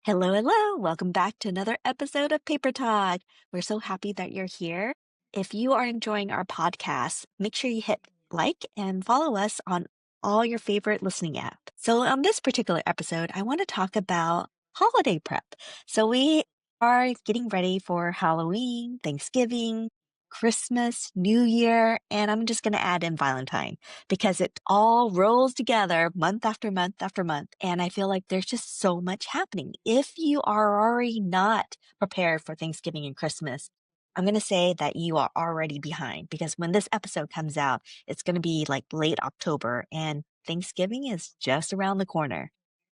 Hello, hello. Welcome back to another episode of Paper Talk. We're so happy that you're here. If you are enjoying our podcast, make sure you hit like and follow us on all your favorite listening apps. So, on this particular episode, I want to talk about holiday prep. So, we are getting ready for Halloween, Thanksgiving, Christmas, New Year, and I'm just going to add in Valentine because it all rolls together month after month after month. And I feel like there's just so much happening. If you are already not prepared for Thanksgiving and Christmas, I'm going to say that you are already behind because when this episode comes out, it's going to be like late October and Thanksgiving is just around the corner.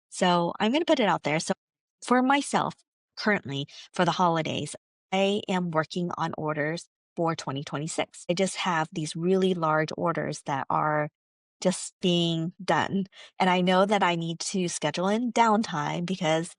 So I'm going to put it out there. So for myself, currently for the holidays, I am working on orders for 2026. I just have these really large orders that are just being done. And I know that I need to schedule in downtime because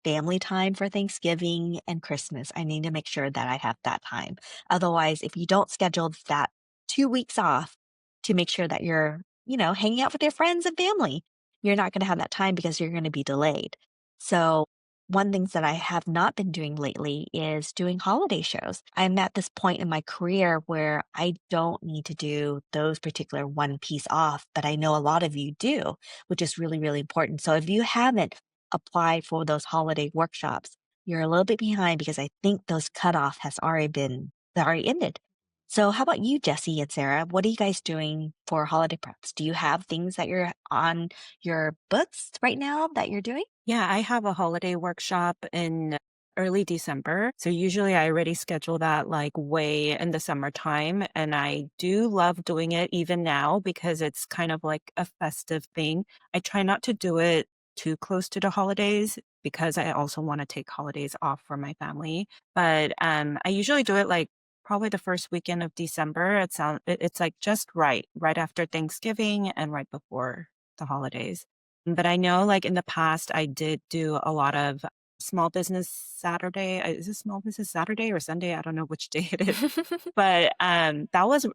family time for Thanksgiving and Christmas, I need to make sure that I have that time. Otherwise, if you don't schedule that 2 weeks off to make sure that you're, hanging out with your friends and family, you're not going to have that time because you're going to be delayed. So one things that I have not been doing lately is doing holiday shows. I'm at this point in my career where I don't need to do those particular one piece off, but I know a lot of you do, which is really, really important. So if you haven't applied for those holiday workshops, you're a little bit behind because I think those cutoff has already ended. So how about you, Jesse and Sarah? What are you guys doing for holiday preps? Do you have things that you're on your books right now that you're doing? Yeah, I have a holiday workshop in early December. So usually I already schedule that like way in the summertime. And I do love doing it even now because it's kind of like a festive thing. I try not to do it too close to the holidays because I also want to take holidays off for my family. But I usually do it like probably the first weekend of December. It's like just right after Thanksgiving and right before the holidays. But I know, like, in the past, I did do a lot of small business Saturday. Is it small business Saturday or Sunday? I don't know which day it is. But, that was,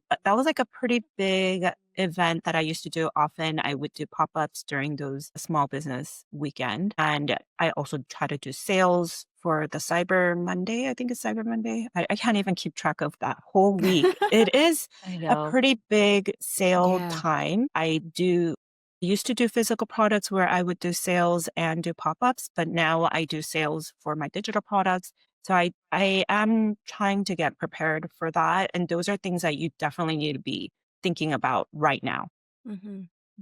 like, a pretty big event that I used to do often. I would do pop-ups during those small business weekend, and I also try to do sales for the Cyber Monday. I think it's Cyber Monday. I can't even keep track of that whole week. It is I a know. pretty big sale Yeah. time. Used to do physical products where I would do sales and do pop-ups, but now I do sales for my digital products. So I am trying to get prepared for that. And those are things that you definitely need to be thinking about right now.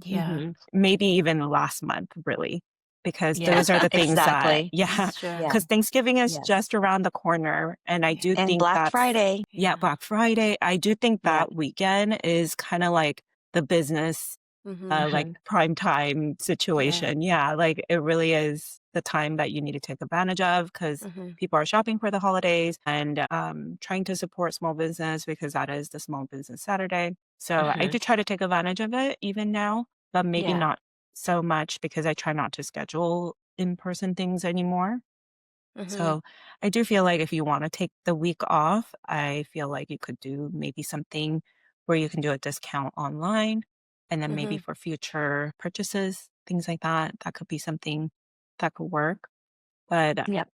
Yeah, Maybe even last month, really, because Yeah, those are the things that, exactly. yeah, it's true. Yeah. because Thanksgiving is Yes. just around the corner. And I do And think Black that's, Friday. yeah, Yeah. Black Friday. I do think Yeah. that weekend is kind of like the business like Mhm. prime time Yeah. situation. Yeah, like it really is the time that you need to take advantage of because Mhm. people are shopping for the holidays and trying to support small business because that is the Small Business Saturday. So I Mhm. do try to take advantage of it even now, but maybe Yeah. not so much because I try not to schedule in-person things anymore. Mhm. So I do feel like if you want to take the week off, I feel like you could do maybe something where you can do a discount online and then maybe Mhm. for future purchases, things like that. That could be something that could work. But Yep.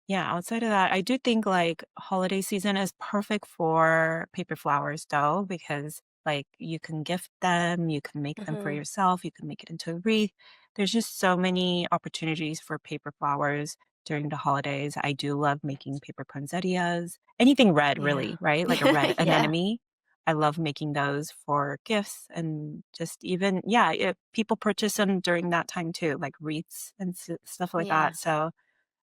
yeah, outside of that, I do think like holiday season is perfect for paper flowers though, because like you can gift them, you can make them for Mhm. yourself, you can make it into a wreath. There's just so many opportunities for paper flowers during the holidays. I do love making paper poinsettias, anything red Yeah. really, right? Like a red Yeah. anemone. I love making those for gifts and just even, yeah, people purchase them during that time too, like wreaths and stuff like Yeah. that. So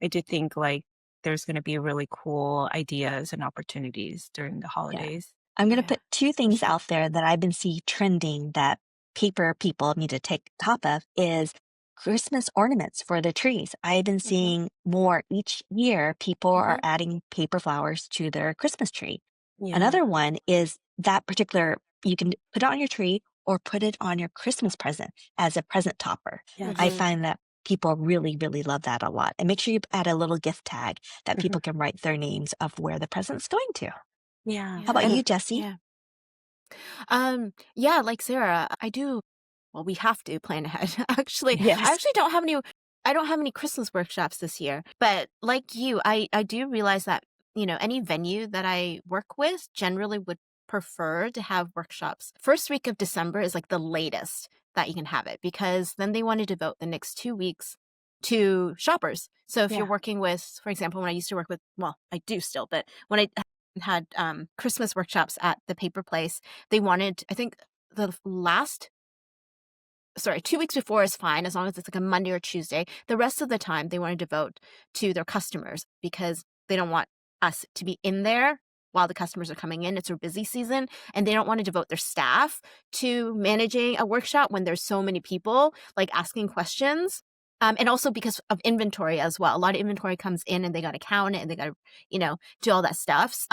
I do think like there's gonna be really cool ideas and opportunities during the Yeah. holidays. I'm gonna Yeah, put two for things sure. out there that I've been seeing trending that paper people need to take top of is Christmas ornaments for the trees. I've been Mhm. seeing more each year. People are Mhm. adding paper flowers to their Christmas tree. Yeah. Another one is that particular, you can put it on your tree or put it on your Christmas present as a present topper. I Yes. Mhm. find that people really, really love that a lot. And make sure you add a little gift tag that Mhm. people can write their names of where the present's going to. Yeah. How about Yeah. you, Jesse? Yeah. Yeah, like Sarah, I do well, we have to plan ahead. Actually, I Yes. actually don't have any I don't have any Christmas workshops this year, but like you, I do realize that, any venue that I work with generally would prefer to have workshops. First week of December is like the latest that you can have it because then they want to devote the next 2 weeks to shoppers. So if you're Yeah. working with, for example, when I used to work with, well, I do still, but when I had Christmas workshops at the paper place, they wanted, I think the last 2 weeks before is fine as long as it's like a Monday or Tuesday. The rest of the time they want to devote to their customers because they don't want us to be in there while the customers are coming in. It's a busy season and they don't want to devote their staff to managing a workshop when there's so many people like asking questions. And also because of inventory as well. A lot of inventory comes in and they got to count it and they got to, do all that stuff.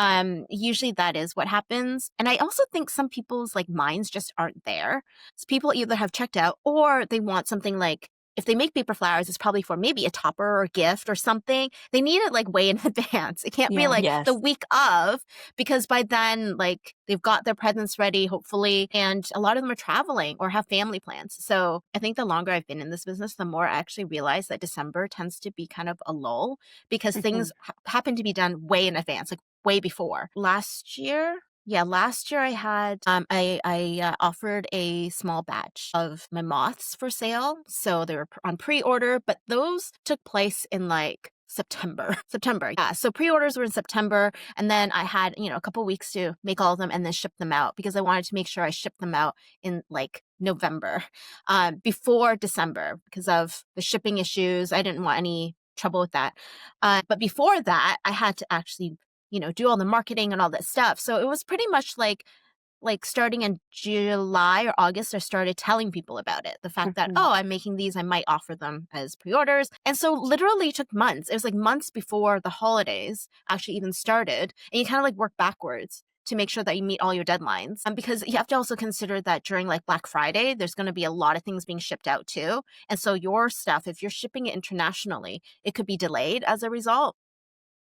Usually that is what happens. And I also think some people's like minds just aren't there. So people either have checked out or they want something like if they make paper flowers, it's probably for maybe a topper or a gift or something. They need it like way in advance. It can't be Yeah. like the Yes. week of because by then like they've got their presents ready, hopefully, and a lot of them are traveling or have family plans. So I think the longer I've been in this business, the more I actually realize that December tends to be kind of a lull because Mhm. things happen to be done way in advance, like way before. Last year I had I offered a small batch of my moths for sale, so they were on pre-order, but those took place in like September. September, yeah. So pre-orders were in September, and then I had a couple weeks to make all of them and then ship them out because I wanted to make sure I shipped them out in like November, before December because of the shipping issues. I didn't want any trouble with that. But before that, I had to actually do all the marketing and all that stuff. So it was pretty much like starting in July or August, I started telling people about it. The fact that, Mhm. oh, I'm making these, I might offer them as pre-orders. And so literally it took months. It was like months before the holidays actually even started. And you kind of like work backwards to make sure that you meet all your deadlines. Because you have to also consider that during like Black Friday, there's going to be a lot of things being shipped out too. And so your stuff, if you're shipping it internationally, it could be delayed as a result.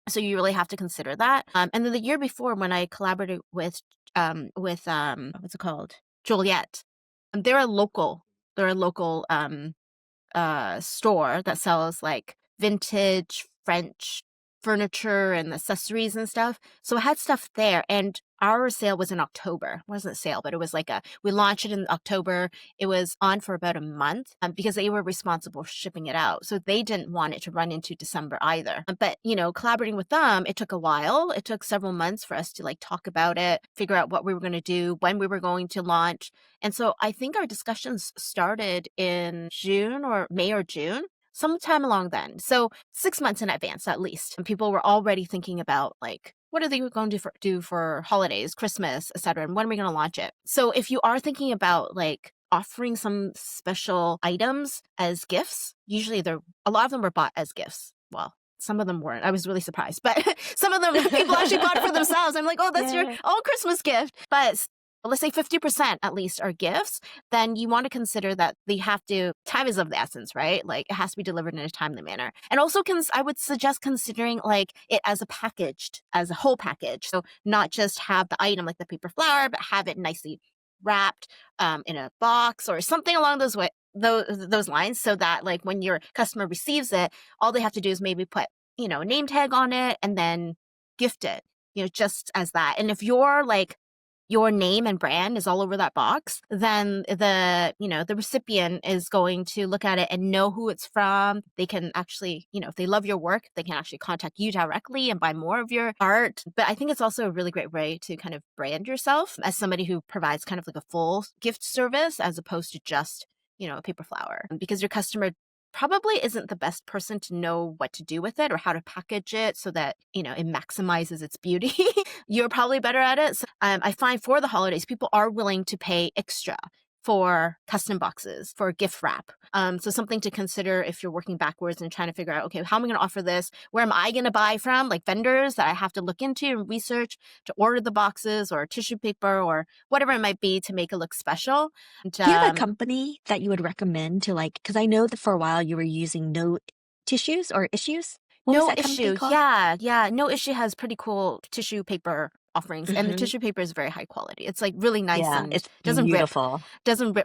So you really have to consider that. And then the year before, when I collaborated with what's it called, Juliet, they're a local, they're a local store that sells like vintage French furniture and accessories and stuff. So I had stuff there, and our sale was in October. It wasn't a sale, but it was like we launched it in October. It was on for about a month because they were responsible for shipping it out. So they didn't want it to run into December either. But, collaborating with them, it took a while. It took several months for us to like talk about it, figure out what we were going to do, when we were going to launch. And so I think our discussions started in June or May or June, sometime along then. So 6 months in advance, at least. And people were already thinking about like, what are they going to do for holidays, Christmas, etc., and when are we going to launch it? So if you are thinking about like offering some special items as gifts, usually a lot of them were bought as gifts. Well, some of them weren't. I was really surprised, but some of them people actually bought it for themselves. I'm like, oh, that's your Yeah. all Christmas gift. But let's say 50% at least are gifts, then you want to consider that time is of the essence, right? Like it has to be delivered in a timely manner. And also I would suggest considering like it as as a whole package. So not just have the item like the paper flower, but have it nicely wrapped in a box or something along those lines so that like when your customer receives it, all they have to do is maybe put, a name tag on it and then gift it, just as that. And if you're like your name and brand is all over that box, then the recipient is going to look at it and know who it's from. They can actually, if they love your work, they can actually contact you directly and buy more of your art. But I think it's also a really great way to kind of brand yourself as somebody who provides kind of like a full gift service as opposed to just, a paper flower. Because your customer probably isn't the best person to know what to do with it or how to package it so that, it maximizes its beauty. You're probably better at it. So, I find for the holidays, people are willing to pay extra for custom boxes, for gift wrap. So something to consider if you're working backwards and trying to figure out, okay, how am I going to offer this? Where am I going to buy from? Like vendors that I have to look into and research to order the boxes or tissue paper or whatever it might be to make it look special. And, Do you have a company that you would recommend to like, because I know that for a while you were using No Tissues or Issues? What was No that company Issue. called? Yeah, yeah. No Issue has pretty cool tissue paper offerings, and the Hmm. tissue paper is very high quality. It's like really nice Yeah, and it's doesn't rip, beautiful.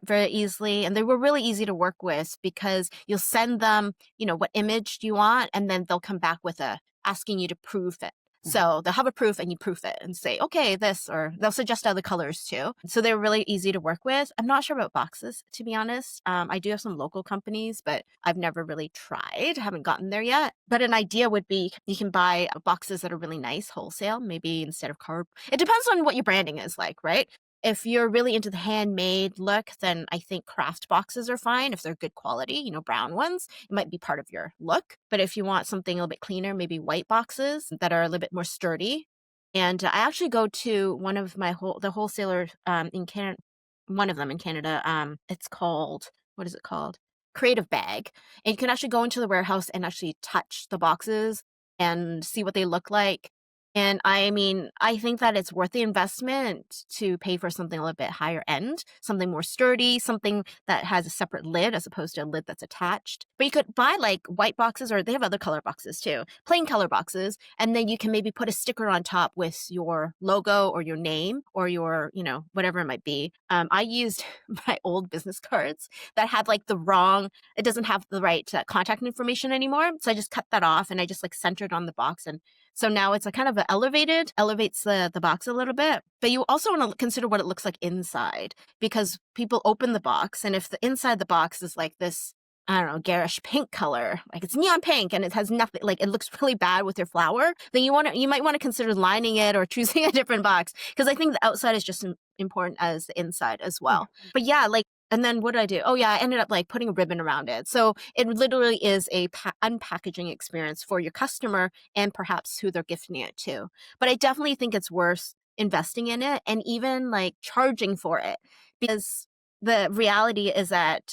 very easily. And they were really easy to work with because you'll send them, what image do you want, and then they'll come back with asking you to proof it. So they'll have a proof and you proof it and say, okay, this, or they'll suggest other colors too. So they're really easy to work with. I'm not sure about boxes, to be honest. I do have some local companies, but I've never really tried, haven't gotten there yet. But an idea would be you can buy boxes that are really nice wholesale, maybe instead of card. It depends on what your branding is like, right? If you're really into the handmade look, then I think craft boxes are fine if they're good quality, brown ones. It might be part of your look. But if you want something a little bit cleaner, maybe white boxes that are a little bit more sturdy. And I actually go to one of the wholesaler in Canada, one of them in Canada. It's called, what is it called? Creative Bag. And you can actually go into the warehouse and actually touch the boxes and see what they look like. And I mean, I think that it's worth the investment to pay for something a little bit higher end, something more sturdy, something that has a separate lid as opposed to a lid that's attached. But you could buy like white boxes, or they have other color boxes too, plain color boxes. And then you can maybe put a sticker on top with your logo or your name or your, whatever it might be. I used my old business cards that had like it doesn't have the right contact information anymore. So I just cut that off and I just like centered on the box, and so now it's a kind of elevates the box a little bit. But you also want to consider what it looks like inside, because people open the box, and if the inside the box is like this, I don't know, garish pink color, like it's neon pink and it has nothing, like it looks really bad with your flower, then you might want to consider lining it or choosing a different box, because I think the outside is just as important as the inside as well. But yeah, like, and then what did I do? Oh yeah, I ended up like putting a ribbon around it. So it literally is a unpackaging experience for your customer and perhaps who they're gifting it to. But I definitely think it's worth investing in it and even like charging for it, because the reality is that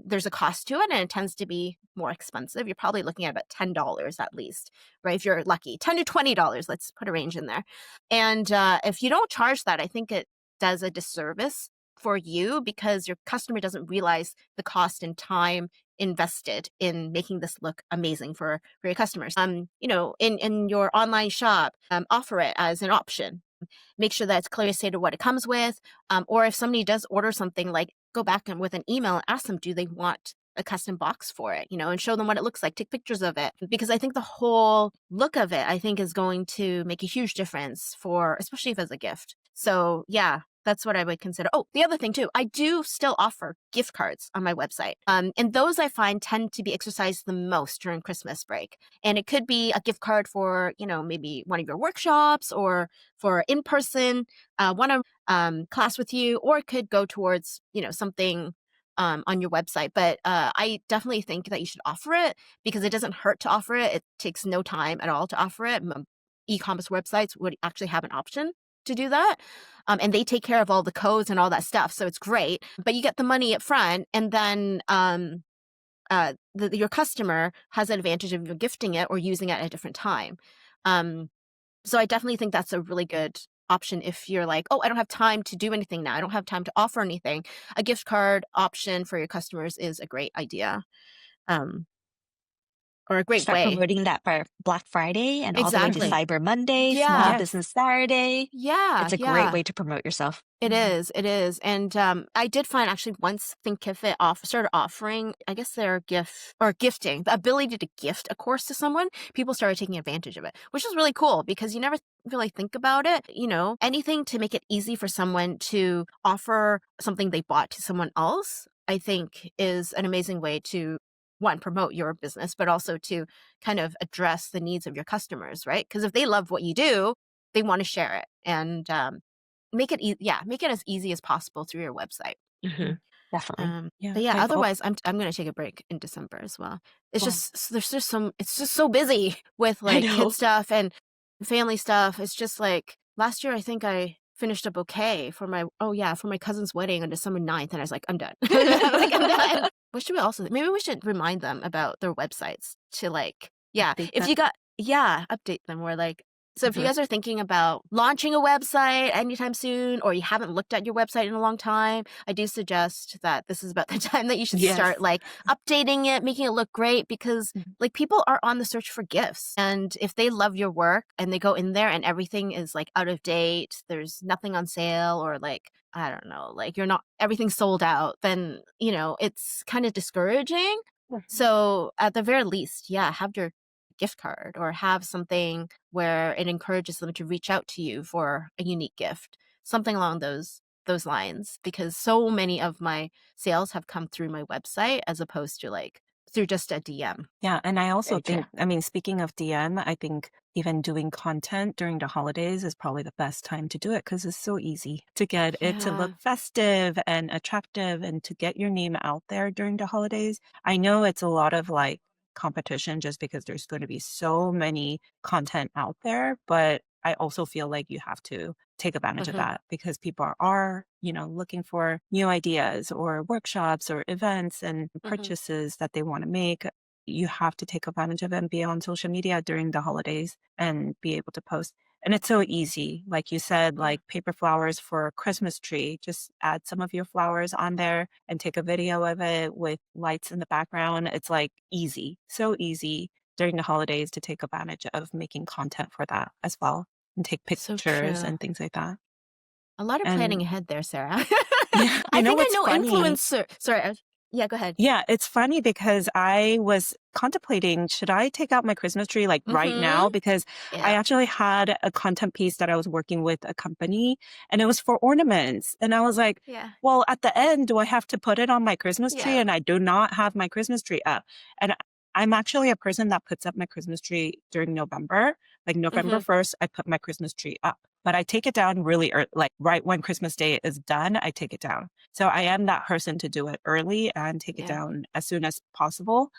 there's a cost to it and it tends to be more expensive. You're probably looking at about $10 at least, right? If you're lucky, $10 to $20. Let's put a range in there. And if you don't charge that, I think it does a disservice for you, because your customer doesn't realize the cost and time invested in making this look amazing for your customers. In your online shop, offer it as an option. Make sure that it's clearly stated what it comes with. Or if somebody does order something, like go back and with an email and ask them, do they want a custom box for it, and show them what it looks like, take pictures of it, because I think the whole look of it, I think, is going to make a huge difference especially if as a gift. So yeah, that's what I would consider. Oh, the other thing too, I do still offer gift cards on my website. And those I find tend to be exercised the most during Christmas break. And it could be a gift card for, maybe one of your workshops, or for in-person, one of class with you, or it could go towards, something on your website. But I definitely think that you should offer it, because it doesn't hurt to offer it. It takes no time at all to offer it. E-commerce websites would actually have an option to do that. And they take care of all the codes and all that stuff. So it's great, but you get the money up front, and then your customer has an advantage of you gifting it or using it at a different time. So I definitely think that's a really good option if you're like, oh, I don't have time to do anything now, I don't have time to offer anything. A gift card option for your customers is a great idea, or a great Start way. promoting that for Black Friday and all the way to Exactly. Cyber Monday, Small Yeah. Yes. Business Saturday. Yeah. It's a great Yeah. way to promote yourself. It is. It is. And I did find actually once Thinkific started offering, I guess, their gifting, the ability to gift a course to someone, people started taking advantage of it, which is really cool, because you never really think about it. Anything to make it easy for someone to offer something they bought to someone else, I think, is an amazing way to, one, promote your business, but also to kind of address the needs of your customers, right? Because if they love what you do, they want to share it. And make it make it as easy as possible through your website. Hmm. Definitely. Yeah. But yeah, I've otherwise I'm going to take a break in December as well. It's Well, it's just so busy with I like kid know. stuff and family stuff. It's just like last year I think I finished a bouquet for my cousin's wedding on December 9th, and I was like, I'm done. I'm done. What should we also, maybe we should remind them about their websites to, like, yeah, Update if that. you got, update them, where like So if you guys are thinking about launching a website anytime soon, or you haven't looked at your website in a long time, I do suggest that this is about the time that you should Yes. start like updating it, making it look great, because Mhm. like people are on the search for gifts. And if they love your work and they go in there and everything is like out of date, there's nothing on sale, or like, I don't know, like you're not, everything's sold out, then, you know, it's kind of discouraging. So at the very least, yeah, have your gift card or have something where it encourages them to reach out to you for a unique gift, something along those lines, because so many of my sales have come through my website as opposed to like through just a DM. Yeah, and I also Very true. think, I mean, speaking of DM, I think even doing content during the holidays is probably the best time to do it because it's so easy to get it to look Yeah. festive and attractive and to get your name out there during the holidays. I know it's a lot of like competition just because there's going to be so many content out there, but I also feel like you have to take advantage of Hmm. that because people are, looking for new ideas or workshops or events and Hmm. purchases that they want to make. You have to take advantage of it and be on social media during the holidays and be able to post. And it's so easy. Like you said, Yeah. like paper flowers for a Christmas tree, just add some of your flowers on there and take a video of it with lights in the background. It's like easy, so easy during the holidays to take advantage of making content for that as well and take So pictures true. and things like that. A lot of planning And ahead there, Sarah. yeah, you I know think I what's know funny? influencer. Sorry. Yeah, go ahead. Yeah, it's funny because I was contemplating, should I take out my Christmas tree like right Mm-hmm. now? Because I Yeah. actually had a content piece that I was working with a company and it was for ornaments. And I was like, Yeah. well, at the end, do I have to put it on my Christmas tree? Yeah. And I do not have my Christmas tree up. And I'm actually a person that puts up my Christmas tree during November. Like November Mm-hmm. 1st, I put my Christmas tree up, but I take it down really early, like right when Christmas Day is done, I take it down. So I am that person to do it early and take it Yeah. down as soon as possible.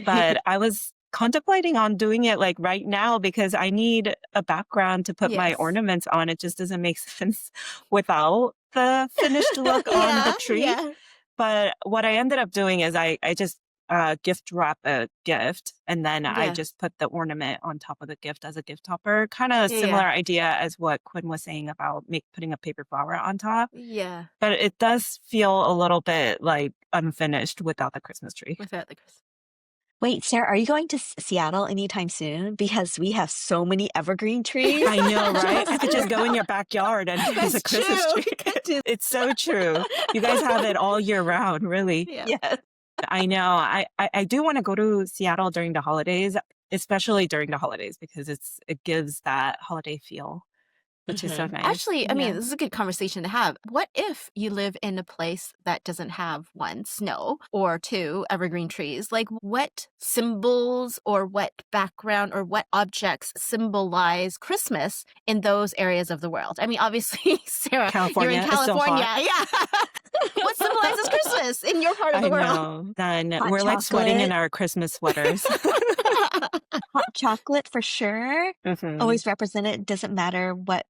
But I was contemplating on doing it like right now because I need a background to put my Yes. ornaments on. It just doesn't make sense without the finished look on the Yeah. tree. Yeah. But what I ended up doing is I just gift wrap a gift and then I Yeah. just put the ornament on top of the gift as a gift topper. Kind of Yeah. Yeah. similar idea as what Quinn was saying about putting a paper flower on top. Yeah. But it does feel a little bit like unfinished without the Christmas tree. Without the Chris. Wait, Sarah, are you going to Seattle anytime soon? Because we have so many evergreen trees. I know, right? I Just could just go in your backyard and there's a that's Christmas true. tree. It's so true. You guys have it all year round, really. Yeah. Yes. I know. I do want to go to Seattle during the holidays, especially during the holidays because it gives that holiday feel, which is so Hmm. nice. Actually, I mean, Yeah. this is a good conversation to have. What if you live in a place that doesn't have one, snow, or two, evergreen trees? Like, what symbols or what background or what objects symbolize Christmas in those areas of the world? I mean, obviously, Sarah, you're in California is so California. hot. Yeah. What symbolizes Christmas in your part of I the world? know. Then Hot we're like sweating in chocolate. our Christmas sweaters. Hot chocolate for sure. Hmm. Always represented. Doesn't matter what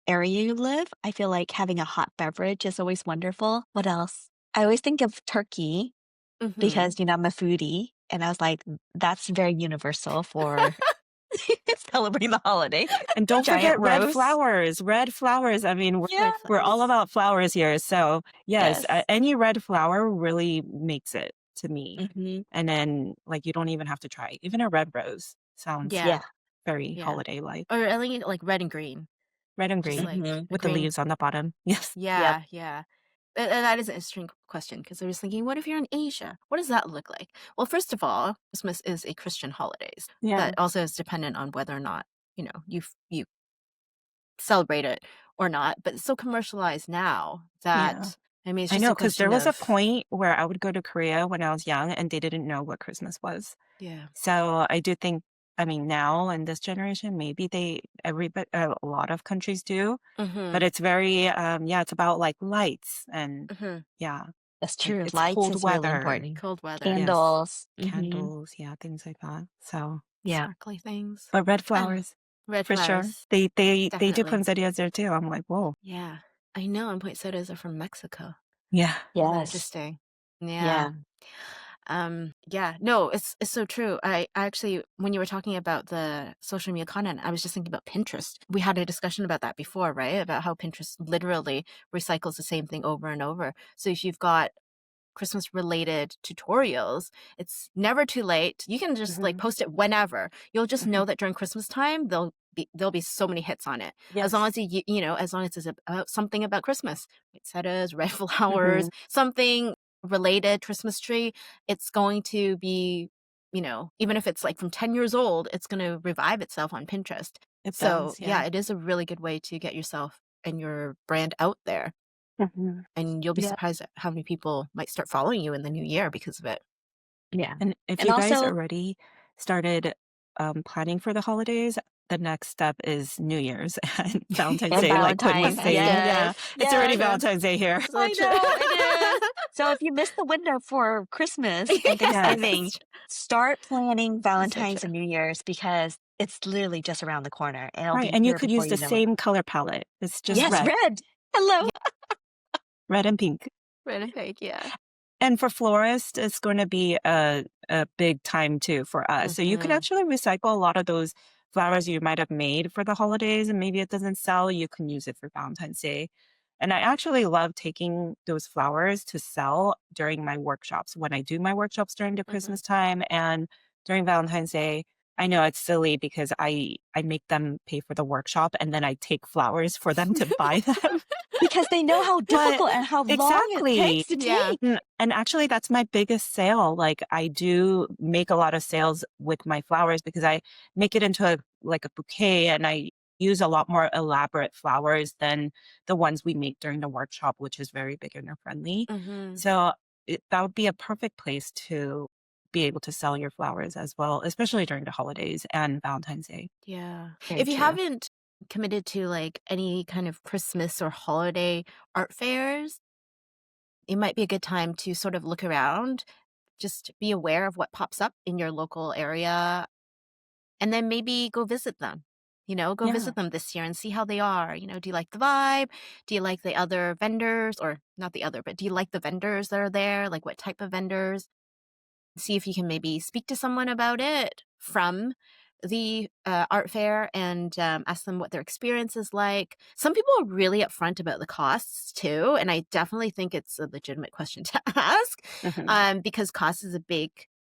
area you live. I feel like having a hot beverage is always wonderful. What else? I always think of turkey Hmm. because, I'm a foodie. And I was like, that's very universal for celebrating the holiday. And don't Giant forget red roast. flowers. Red flowers. I mean, Yeah. Red we're all flowers. about flowers here. So, yes, Yes. any red flower really makes it to me. Hmm. And then, like, you don't even have to try. Even a red rose sounds Yeah. Yeah. very Yeah. holiday like. Or I think like red and green. Red and Just green like Hmm. a with the green. leaves on the bottom. Yes. Yep. Yeah, yeah. And that is an interesting question because I was thinking, what if you're in Asia? What does that look like? Well, first of all, Christmas is a Christian holidays. Yeah. That also is dependent on whether or not you celebrate it or not. But it's so commercialized now Yeah. that I mean, it's I just know, a because there question was a of point where I would go to Korea when I was young and they didn't know what Christmas was. yeah. So I do think, I mean, now in this generation, maybe a lot of countries do, but Mm-hmm. it's very, yeah, it's about like lights and Mm-hmm. yeah, That's like true. it's Lights cold is really weather. important. Cold weather, Yes. Candles. Candles, yeah, things like that. So Yeah. sparkly things. but red I don't know. flowers Red for sure. flowers, They do definitely. poinsettias there too. I'm like, whoa. Yeah, I know. And poinsettias are from Mexico. Yeah. Isn't that Yes. interesting? Yeah. Yeah. Yeah, no, it's so true. I actually, when you were talking about the social media content, I was just thinking about Pinterest. We had a discussion about that before, right? About how Pinterest literally recycles the same thing over and over. So if you've got Christmas related tutorials, it's never too late. You can just like Mhm, post it whenever. You'll just know mhm. that during Christmas time there'll be so many hits on it. As long Yes. as you know, as long as it's about something about Christmas, poinsettias, red flowers, Mhm. something related Christmas tree, it's going to be, you know, even if it's like from 10 years old, it's going to revive itself on Pinterest. It So, does, yeah, yeah. it is a really good way to get yourself and your brand out there. Mhm. And you'll be Yeah. surprised at how many people might start following you in the new year because of it. Yeah. And if And you guys also, already started, planning for the holidays, the next step is New Year's and Valentine's and Day, like Quinn was Valentine's. saying. Festive. Yeah, Yes. it's So already Yes. true. Valentine's Day here. So I true. know it is. So if you missed the window for Christmas and Thanksgiving, Yes. start planning So Valentine's true. and New Year's because it's literally just around the corner. It'll Right, be and you here could before use the you know it. same color palette. It's just Yes, red, red. Hello. Yeah. red and pink. Really fake, yeah. And for florists, it's going to be a big time too for us. So you could Hmm. actually recycle a lot of those flowers you might have made for the holidays and maybe it doesn't sell. You can use it for Valentine's Day. And I actually love taking those flowers to sell during my workshops. When I do my workshops during the Hmm. Christmas time and during Valentine's Day, I know it's silly because I make them pay for the workshop and then I take flowers for them to buy them. Because they know how But difficult and how long it exactly. takes to Yeah. take. And actually, that's my biggest sale. Like, I do make a lot of sales with my flowers because I make it into like a bouquet and I use a lot more elaborate flowers than the ones we make during the workshop, which is very beginner friendly. Hmm. So that would be a perfect place to be able to sell your flowers as well, especially during the holidays and Valentine's Day. Yeah. Very If you true. haven't committed to like any kind of Christmas or holiday art fairs, it might be a good time to sort of look around, just be aware of what pops up in your local area, and then maybe go visit them. You know, go Yeah. visit them this year and see how they are. You know, do you like the vibe? Do you like the other vendors, or not the other, but do you like the vendors that are there? Like what type of vendors? See if you can maybe speak to someone about it from the art fair and ask them what their experience is like. Some people are really upfront about the costs too, and I definitely think it's a legitimate question to ask, Hmm. because cost is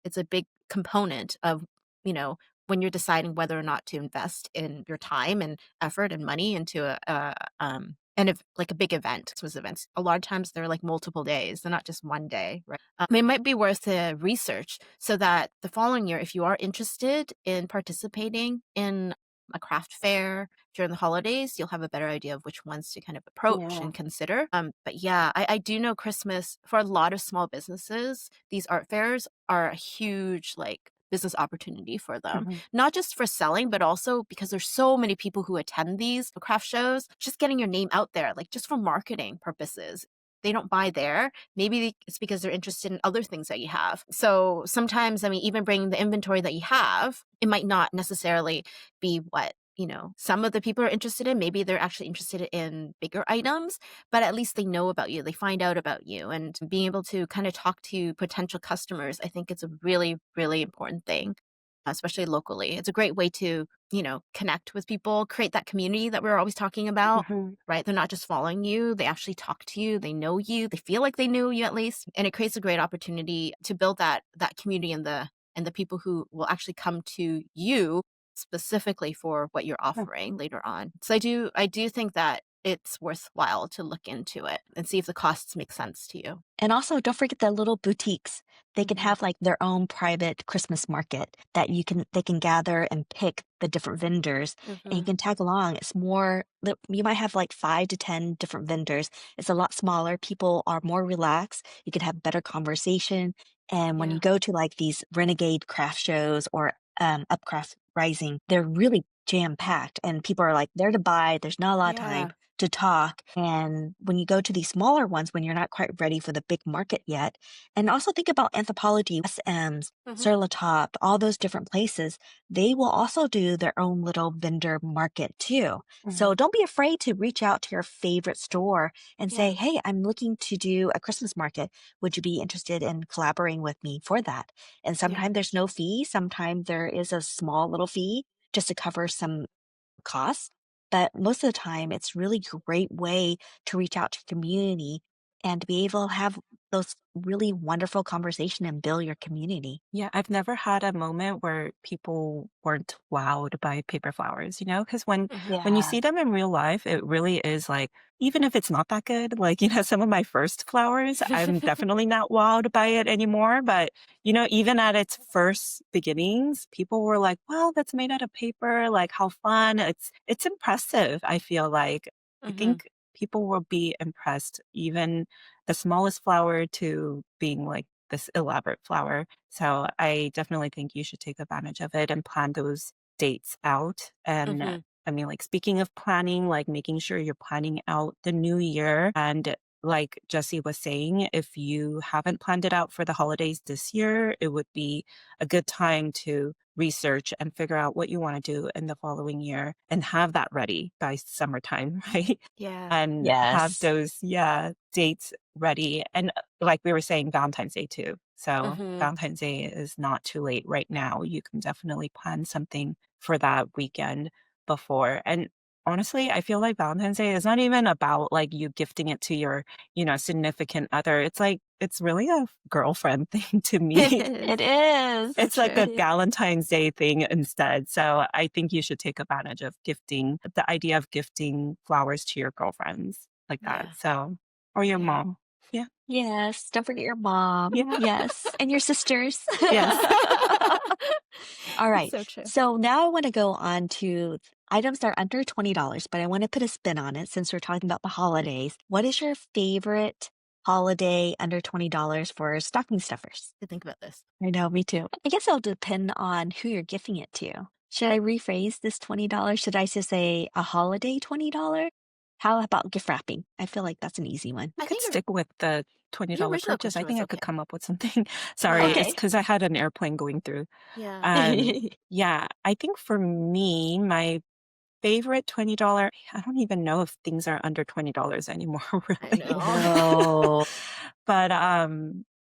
it's a big component of, you know, when you're deciding whether or not to invest in your time and effort and money into and if like a big event, Christmas events, a lot of times they're like multiple days. They're not just one day, right? It might be worth to research so that the following year, if you are interested in participating in a craft fair during the holidays, you'll have a better idea of which ones to kind of approach Yeah. and consider. But yeah, I do know Christmas for a lot of small businesses, these art fairs are a huge like business opportunity for them, Hmm. not just for selling, but also because there's so many people who attend these craft shows, just getting your name out there, like just for marketing purposes. They don't buy there. Maybe it's because they're interested in other things that you have. So sometimes, I mean, even bringing the inventory that you have, it might not necessarily be what, you know, some of the people are interested in. Maybe they're actually interested in bigger items, but at least they know about you. They find out about you, and being able to kind of talk to potential customers, I think it's a really, really important thing, especially locally. It's a great way to, you know, connect with people, create that community that we're always talking about. Hmm. Right? They're not just following you, they actually talk to you, they know you, they feel like they know you at least. And it creates a great opportunity to build that community and the people who will actually come to you specifically for what you're offering later on. So I do think that it's worthwhile to look into it and see if the costs make sense to you. And also, don't forget the little boutiques. They can Hmm. have like their own private Christmas market that they can gather and pick the different vendors and you Hmm. can tag along. It's more, you might have like 5 to 10 different vendors. It's a lot smaller. People are more relaxed. You can have better conversation. And when you Yeah. go to like these renegade craft shows or Upcraft Rising, they're really jam packed and people are like there to buy. There's not a lot of time Yeah. to talk. And when you go to these smaller ones, when you're not quite ready for the big market yet, and also think about Anthropologie, SM's, Mhm. Sur La Table, all those different places, they will also do their own little vendor market too. So Mhm. don't be afraid to reach out to your favorite store and Yeah. say, hey, I'm looking to do a Christmas market. Would you be interested in collaborating with me for that? And Yeah. sometimes there's no fee. Sometimes there is a small little fee just to cover some costs. But most of the time, it's really great way to reach out to community and to be able to have those really wonderful conversation and build your community. Yeah, I've never had a moment where people weren't wowed by paper flowers, you know, because Mhm. when you Yeah. see them in real life, it really is like, even if it's not that good, like, some of my first flowers, I'm definitely not wowed by it anymore. But, even at its first beginnings, people were like, "Well, that's made out of paper, like how fun." It's impressive, I feel like. I Mhm. think people will be impressed, even the smallest flower to being like this elaborate flower. So I definitely think you should take advantage of it and plan those dates out. And Mhm. I mean, like, speaking of planning, like making sure you're planning out the new year. And like Jesse was saying, if you haven't planned it out for the holidays this year, it would be a good time to research and figure out what you want to do in the following year and have that ready by summertime, right? Yeah. And have Yes. those, yeah, dates ready. And like we were saying, Valentine's Day too. So Mhm. Valentine's Day is not too late right now. You can definitely plan something for that weekend before. And honestly, I feel like Valentine's Day is not even about like you gifting it to your, significant other. It's like it's really a girlfriend thing to It me. is. It is. So It's like a true. Galentine's Day thing instead. So I think you should take advantage of gifting the idea of gifting flowers to your girlfriends like that. Yeah. So, or your Yeah. mom. Yeah. Yes. Don't forget your mom. Yeah. Yes. And your sisters. Yes. All It's right. so true. So now I want to go on to items that are under $20, but I want to put a spin on it since we're talking about the holidays. What is your favorite holiday under $20 for stocking stuffers? To think about this. I know, me too. I guess it'll depend on who you're gifting it to. Should I rephrase this $20? Should I just say a holiday $20? How about gift wrapping? I feel like that's an easy one. I I could think stick with the your $20 original purchase. I question think was I okay. could come up with something. Sorry, Yeah. it's Okay. because I had an airplane going through. Yeah. Yeah, I think for me, my favorite $20, I don't even know if things are under $20 anymore, I really. I know. know. But,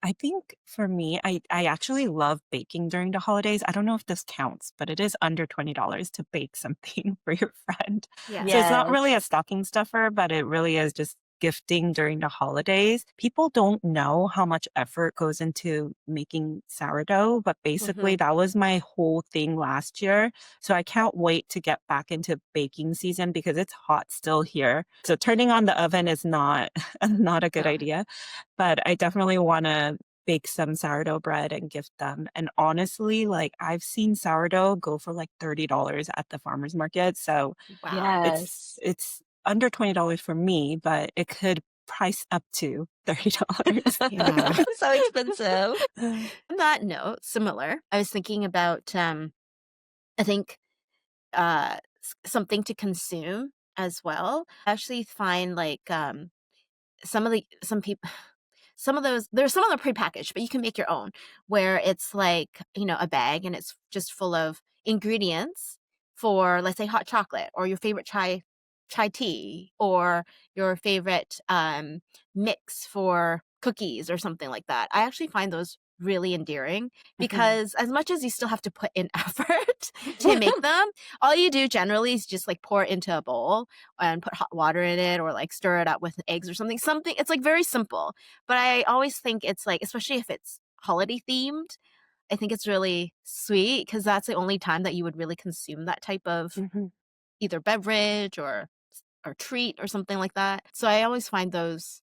I think for me, I actually love baking during the holidays. I don't know if this counts, but it is under $20 to bake something for your friend. Yeah. So it's not really Yes. a stocking stuffer, but it really is just gifting during the holidays. People don't know how much effort goes into making sourdough, but basically Mhm. that was my whole thing last year. So I can't wait to get back into baking season because it's hot still here. So turning on the oven is not not a good No. idea, but I definitely want to bake some sourdough bread and gift them. And honestly, like, I've seen sourdough go for like $30 at the farmer's market. So Wow. Yes. it's under $20 for me, but it could price up to $30. Yeah. So expensive. On that note, similar. I was thinking about I think something to consume as well. I actually find like some people some of those there's some of them prepackaged, but you can make your own where it's like, a bag and it's just full of ingredients for, let's say, hot chocolate or your favorite chai tea or your favorite mix for cookies or something like that. I actually find those really endearing Mhm. because as much as you still have to put in effort to make them, all you do generally is just like pour it into a bowl and put hot water in it or like stir it up with eggs or something. It's like very simple. But I always think it's like, especially if it's holiday themed, I think it's really sweet because that's the only time that you would really consume that type of Mhm. either beverage or treat or something like that. So I always find those,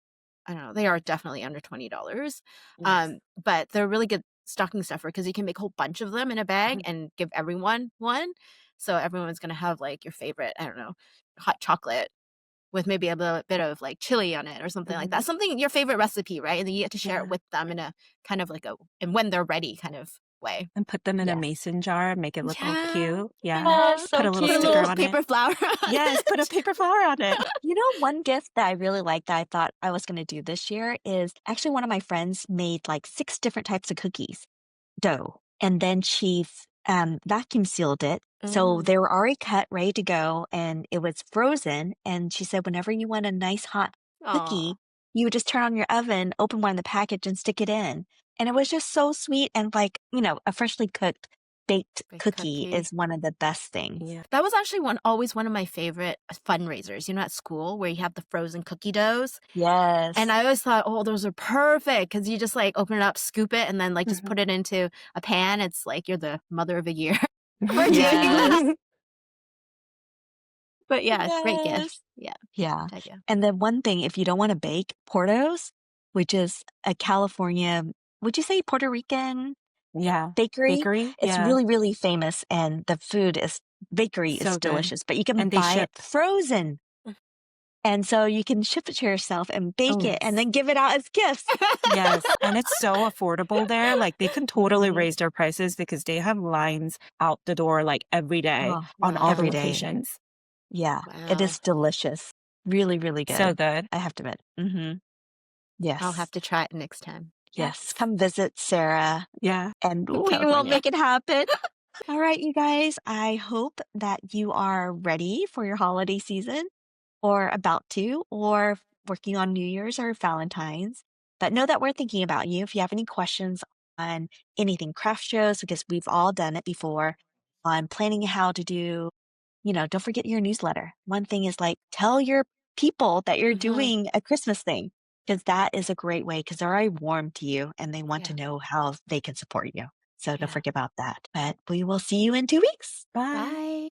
I don't know, they are definitely under $20. Yes. But they're really good stocking stuffer because you can make a whole bunch of them in a bag Mhm. and give everyone one. So everyone's gonna have like your favorite, I don't know, hot chocolate with maybe a little bit of like chili on it or something like that. Mhm. Something your favorite recipe, right? And then you get to share it Yeah. with them in a kind of like and when they're ready kind of way. And put them in a Yes. mason jar and make it look all Yeah. cute. Yeah. Yes, so Put a little Put a sticker little on paper it. flower on Yes, put a it. paper flower on it. You know, one gift that I really like that I thought I was going to do this year is actually one of my friends made like 6 different types of cookies dough, and then she vacuum sealed it. So they were already cut, ready to go, and it was frozen. And she said, whenever you want a nice hot Aw, cookie, you would just turn on your oven, open one in the package, and stick it in. And it was just so sweet. And like, you know, a freshly cooked baked big cookie cookie. is one of the best things. Yeah. That was actually always one of my favorite fundraisers, you know, at school where you have the frozen cookie doughs. Yes. And I always thought, oh, those are perfect because you just like open it up, scoop it, and then like just Mhm. put it into a pan. It's like you're the mother of a year for doing Yes. that. But yeah, great Yes. gift. Yeah, Yeah. tag you. And then one thing, if you don't want to bake, Porto's, which is a California, would you say Puerto Rican Yeah. bakery? Bakery. It's Yeah. really, really famous, and the bakery is So good. delicious, but you can And they buy it ship. frozen. And so you can ship it to yourself and bake Oh, it and yes. then give it out as gifts. Yes. And it's so affordable there. Like they can totally Mhm. raise their prices because they have lines out the door like every day Oh, on all the every Wow. day. locations. Yeah. It Wow. is delicious. Really, really So good. good. I have to admit. I'll Yes. have to try it next time. Yes. Come visit Sarah Yeah. and we will California. make it happen. All right, you guys. I hope that you are ready for your holiday season or about to, or working on New Year's or Valentine's. But know that we're thinking about you. If you have any questions on anything craft shows, because we've all done it before, on planning how to do, you know, don't forget your newsletter. One thing is like tell your people that you're Mhm. doing a Christmas thing, because that is a great way because they're already warm to you and they want to Yeah. know how they can support you. So don't Yeah. forget about that. But we will see you in 2 weeks. Bye. Bye.